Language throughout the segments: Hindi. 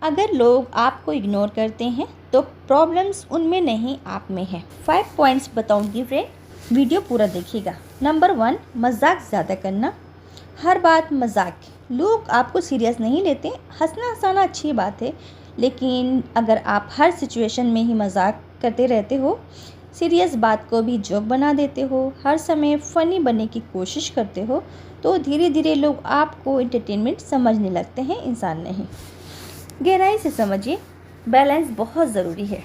अगर लोग आपको इग्नोर करते हैं तो प्रॉब्लम्स उनमें नहीं, आप में है। 5 पॉइंट्स बताऊंगी फ्रेंड, वीडियो पूरा देखिएगा। नंबर 1, मजाक ज़्यादा करना। हर बात मजाक, लोग आपको सीरियस नहीं लेते। हंसना हंसाना अच्छी बात है, लेकिन अगर आप हर सिचुएशन में ही मजाक करते रहते हो, सीरियस बात को भी जोक बना देते हो, हर समय फ़नी बनने की कोशिश करते हो, तो धीरे धीरे लोग आपको एंटरटेनमेंट समझने लगते हैं, इंसान नहीं। गहराई से समझिए, बैलेंस बहुत ज़रूरी है।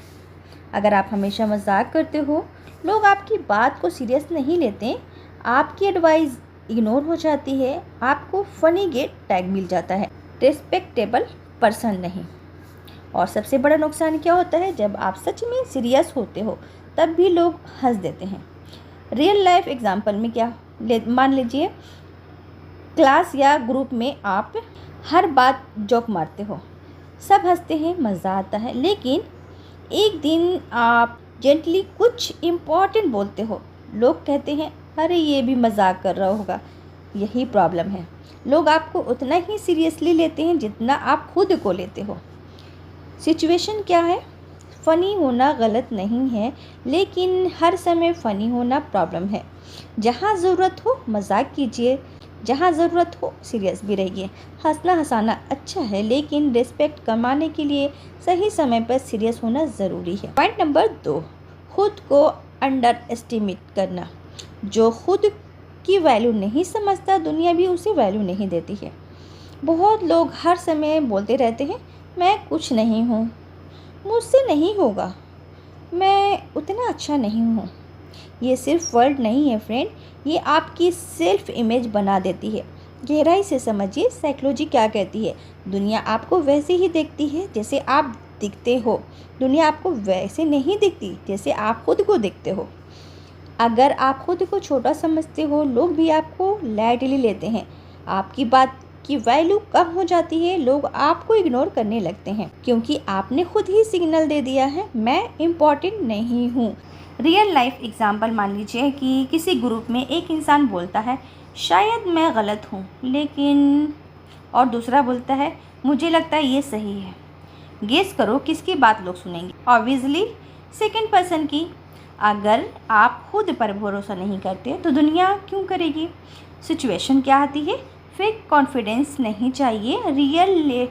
अगर आप हमेशा मजाक करते हो, लोग आपकी बात को सीरियस नहीं लेते, आपकी एडवाइस इग्नोर हो जाती है, आपको फ़नी गेट टैग मिल जाता है, रिस्पेक्टेबल पर्सन नहीं। और सबसे बड़ा नुकसान क्या होता है, जब आप सच में सीरियस होते हो तब भी लोग हंस देते हैं। रियल लाइफ एग्जांपल में क्या मान लीजिए, क्लास या ग्रुप में आप हर बात जोक मारते हो, सब हंसते हैं, मज़ा आता है, लेकिन एक दिन आप जेंटली कुछ इम्पोर्टेंट बोलते हो, लोग कहते हैं अरे ये भी मजाक कर रहा होगा। यही प्रॉब्लम है, लोग आपको उतना ही सीरियसली लेते हैं जितना आप खुद को लेते हो। सिचुएशन क्या है, फ़नी होना गलत नहीं है, लेकिन हर समय फ़नी होना प्रॉब्लम है। जहाँ ज़रूरत हो मजाक कीजिए, जहाँ ज़रूरत हो सीरियस भी रहिए। हंसना हंसाना अच्छा है, लेकिन रिस्पेक्ट कमाने के लिए सही समय पर सीरियस होना ज़रूरी है। पॉइंट नंबर 2, खुद को अंडर एस्टिमेट करना। जो खुद की वैल्यू नहीं समझता, दुनिया भी उसे वैल्यू नहीं देती है। बहुत लोग हर समय बोलते रहते हैं मैं कुछ नहीं हूँ, मुझसे नहीं होगा, मैं उतना अच्छा नहीं हूँ। ये सिर्फ वर्ड नहीं है फ्रेंड, ये आपकी सेल्फ इमेज बना देती है। गहराई से समझिए, साइकोलॉजी क्या कहती है। दुनिया आपको वैसे ही देखती है जैसे आप दिखते हो, दुनिया आपको वैसे नहीं दिखती जैसे आप खुद को देखते हो। अगर आप खुद को छोटा समझते हो, लोग भी आपको लाइटली लेते हैं, आपकी बात की वैल्यू कम हो जाती है, लोग आपको इग्नोर करने लगते हैं, क्योंकि आपने खुद ही सिग्नल दे दिया है मैं इम्पॉर्टेंट नहीं हूँ। रियल लाइफ एग्जाम्पल मान लीजिए कि किसी ग्रुप में एक इंसान बोलता है शायद मैं गलत हूँ, लेकिन और दूसरा बोलता है मुझे लगता है ये सही है। गेस करो किसकी बात लोग सुनेंगे? ऑब्वियसली सेकंड पर्सन की। अगर आप खुद पर भरोसा नहीं करते तो दुनिया क्यों करेगी? सिचुएशन क्या आती है, फेक कॉन्फिडेंस नहीं चाहिए, रियल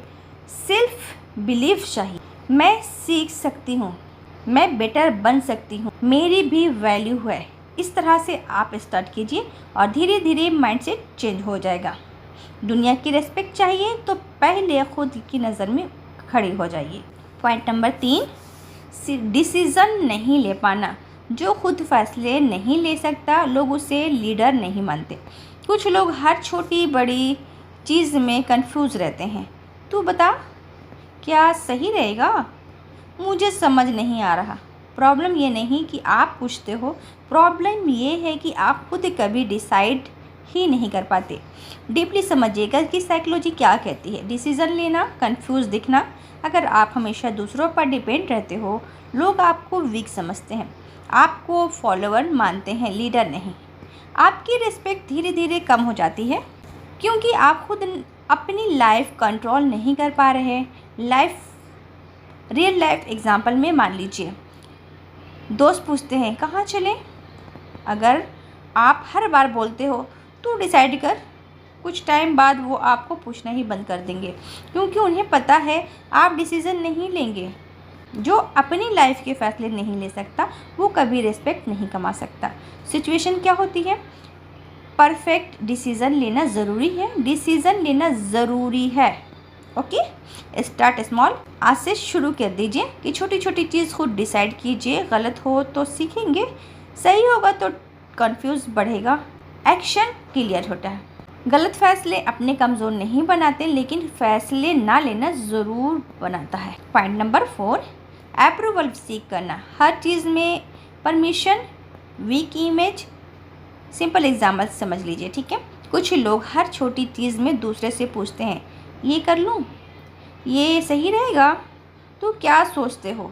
सेल्फ बिलीफ चाहिए। मैं सीख सकती हूँ, मैं बेटर बन सकती हूँ, मेरी भी वैल्यू है। इस तरह से आप स्टार्ट कीजिए और धीरे धीरे माइंडसेट चेंज हो जाएगा। दुनिया की रिस्पेक्ट चाहिए तो पहले खुद की नज़र में खड़ी हो जाइए। पॉइंट नंबर 3, डिसीज़न नहीं ले पाना। जो खुद फैसले नहीं ले सकता, लोग उसे लीडर नहीं मानते। कुछ लोग हर छोटी बड़ी चीज़ में कंफ्यूज रहते हैं। तू बता क्या सही रहेगा, मुझे समझ नहीं आ रहा। प्रॉब्लम ये नहीं कि आप पूछते हो, प्रॉब्लम ये है कि आप खुद कभी डिसाइड ही नहीं कर पाते। डीपली समझिएगा कि साइकोलॉजी क्या कहती है। डिसीज़न लेना, कंफ्यूज दिखना। अगर आप हमेशा दूसरों पर डिपेंड रहते हो, लोग आपको वीक समझते हैं, आपको फॉलोअर मानते हैं, लीडर नहीं। आपकी रिस्पेक्ट धीरे धीरे कम हो जाती है, क्योंकि आप खुद अपनी लाइफ कंट्रोल नहीं कर पा रहे। रियल लाइफ एग्जाम्पल में मान लीजिए, दोस्त पूछते हैं कहाँ चलें। अगर आप हर बार बोलते हो तो डिसाइड कर, कुछ टाइम बाद वो आपको पूछना ही बंद कर देंगे, क्योंकि उन्हें पता है आप डिसीज़न नहीं लेंगे। जो अपनी लाइफ के फैसले नहीं ले सकता, वो कभी रिस्पेक्ट नहीं कमा सकता। सिचुएशन क्या होती है, परफेक्ट डिसीज़न लेना ज़रूरी है, डिसीज़न लेना ज़रूरी है। Okay, start small. आज से शुरू कर दीजिए कि छोटी छोटी चीज़ खुद डिसाइड कीजिए। गलत हो तो सीखेंगे, सही होगा तो कंफ्यूज बढ़ेगा, एक्शन क्लियर होता है। गलत फैसले अपने कमज़ोर नहीं बनाते, लेकिन फैसले ना लेना ज़रूर बनाता है। पॉइंट नंबर 4, अप्रूवल सीख करना। हर चीज़ में permission, weak image. Simple example समझ लीजिए, ठीक है। कुछ लोग हर छोटी चीज़ में दूसरे से पूछते हैं ये कर लूँ, ये सही रहेगा, तो क्या सोचते हो।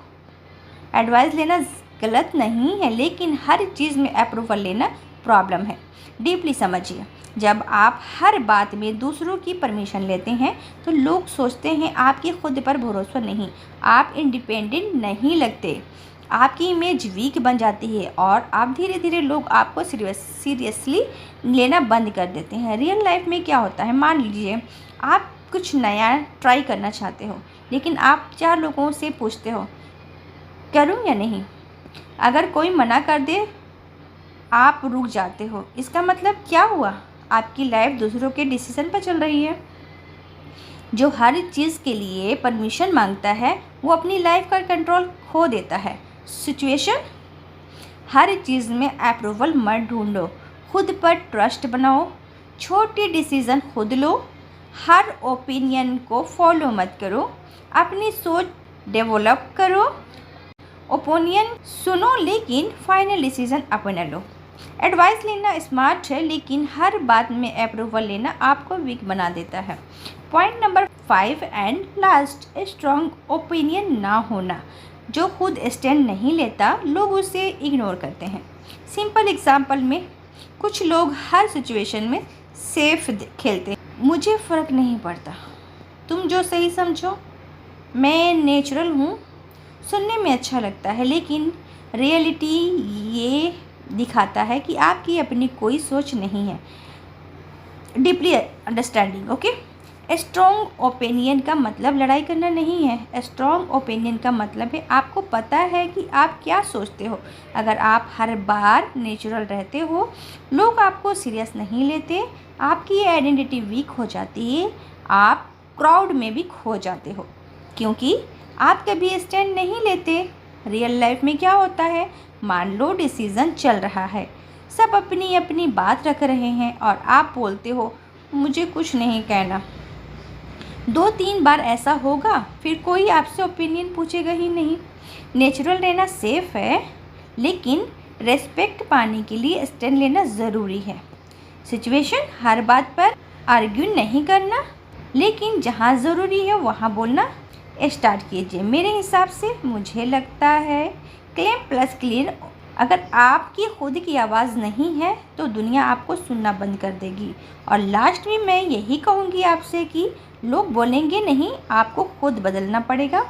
एडवाइस लेना गलत नहीं है, लेकिन हर चीज़ में अप्रूवल लेना प्रॉब्लम है। डीपली समझिए, जब आप हर बात में दूसरों की परमिशन लेते हैं तो लोग सोचते हैं आपकी खुद पर भरोसा नहीं, आप इंडिपेंडेंट नहीं लगते, आपकी इमेज वीक बन जाती है और आप धीरे धीरे लोग आपको सीरियसली लेना बंद कर देते हैं। रियल लाइफ में क्या होता है, मान लीजिए आप कुछ नया ट्राई करना चाहते हो, लेकिन आप 4 लोगों से पूछते हो करूं या नहीं। अगर कोई मना कर दे आप रुक जाते हो। इसका मतलब क्या हुआ, आपकी लाइफ दूसरों के डिसीजन पर चल रही है। जो हर चीज़ के लिए परमिशन मांगता है वो अपनी लाइफ का कंट्रोल खो देता है। सिचुएशन, हर चीज़ में अप्रूवल मत ढूंढो, खुद पर ट्रस्ट बनाओ, छोटी डिसीज़न खुद लो, हर ओपिनियन को फॉलो मत करो, अपनी सोच डेवलप करो, ओपिनियन सुनो लेकिन फाइनल डिसीज़न अपना लो। एडवाइस लेना स्मार्ट है लेकिन हर बात में अप्रूवल लेना आपको वीक बना देता है। Point number 5 and last, strong opinion ना होना। जो खुद स्टैंड नहीं लेता लोग उसे इग्नोर करते हैं। सिंपल एग्जांपल में कुछ लोग हर सिचुएशन में सेफ खेलते हैं, मुझे फ़र्क नहीं पड़ता, तुम जो सही समझो, मैं नेचुरल हूँ, सुनने में अच्छा लगता है लेकिन रियलिटी ये दिखाता है कि आपकी अपनी कोई सोच नहीं है। Deeply understanding, okay. Strong opinion का मतलब लड़ाई करना नहीं है। स्ट्रॉन्ग ओपिनियन का मतलब है आपको पता है कि आप क्या सोचते हो। अगर आप हर बार नेचुरल रहते हो लोग आपको सीरियस नहीं लेते, आपकी आइडेंटिटी वीक हो जाती है, आप क्राउड में भी खो जाते हो क्योंकि आप कभी स्टैंड नहीं लेते। रियल लाइफ में क्या होता है, मान लो डिसीज़न चल रहा है, सब अपनी अपनी बात रख रहे हैं और आप बोलते हो मुझे कुछ नहीं कहना। 2-3 बार ऐसा होगा फिर कोई आपसे ओपिनियन पूछेगा ही नहीं। नेचुरल रहना सेफ है लेकिन रेस्पेक्ट पाने के लिए स्टैंड लेना ज़रूरी है। सिचुएशन, हर बात पर आर्ग्यू नहीं करना लेकिन जहाँ ज़रूरी है वहाँ बोलना स्टार्ट कीजिए। मेरे हिसाब से मुझे लगता है क्लेम प्लस क्लियर। अगर आपकी खुद की आवाज़ नहीं है तो दुनिया आपको सुनना बंद कर देगी। और लास्ट में मैं यही कहूँगी आपसे कि लोग बोलेंगे नहीं, आपको खुद बदलना पड़ेगा।